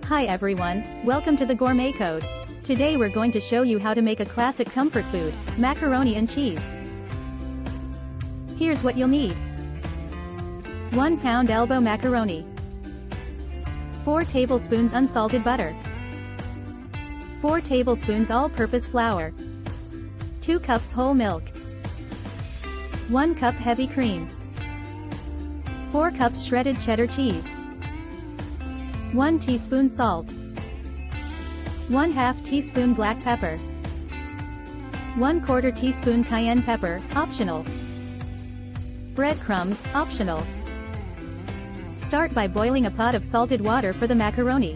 Hi everyone, welcome to the Gourmet Code. Today we're going to show you how to make a classic comfort food, macaroni and cheese. Here's what you'll need. 1 pound elbow macaroni, 4 tablespoons unsalted butter, 4 tablespoons all-purpose flour, 2 cups whole milk, 1 cup heavy cream, 4 cups shredded cheddar cheese, 1 teaspoon salt, 1/2 teaspoon black pepper, 1/4 teaspoon cayenne pepper, optional. Breadcrumbs, optional. Start by boiling a pot of salted water for the macaroni.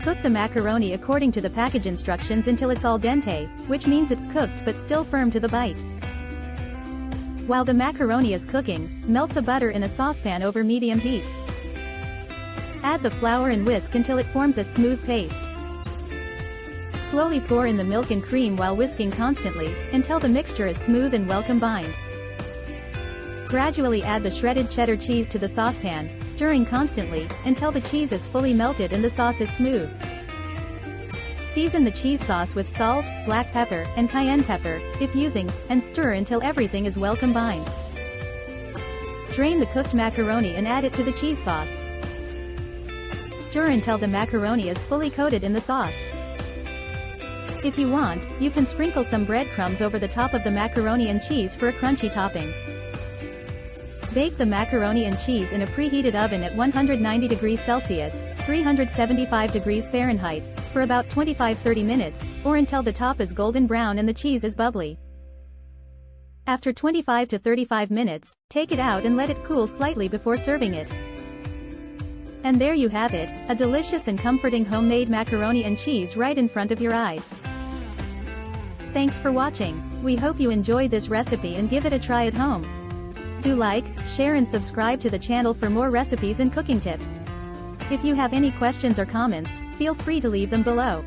Cook the macaroni according to the package instructions until it's al dente, which means it's cooked but still firm to the bite. While the macaroni is cooking, melt the butter in a saucepan over medium heat. Add the flour and whisk until it forms a smooth paste. Slowly pour in the milk and cream while whisking constantly, until the mixture is smooth and well combined. Gradually add the shredded cheddar cheese to the saucepan, stirring constantly, until the cheese is fully melted and the sauce is smooth. Season the cheese sauce with salt, black pepper, and cayenne pepper, if using, and stir until everything is well combined. Drain the cooked macaroni and add it to the cheese sauce. Stir until the macaroni is fully coated in the sauce. If you want, you can sprinkle some breadcrumbs over the top of the macaroni and cheese for a crunchy topping. Bake the macaroni and cheese in a preheated oven at 190 degrees Celsius, 375 degrees Fahrenheit, for about 25-30 minutes, or until the top is golden brown and the cheese is bubbly. After 25 to 35 minutes, take it out and let it cool slightly before serving it. And there you have it, a delicious and comforting homemade macaroni and cheese right in front of your eyes. Thanks for watching. We hope you enjoyed this recipe and give it a try at home. Do like, share and subscribe to the channel for more recipes and cooking tips. If you have any questions or comments, feel free to leave them below.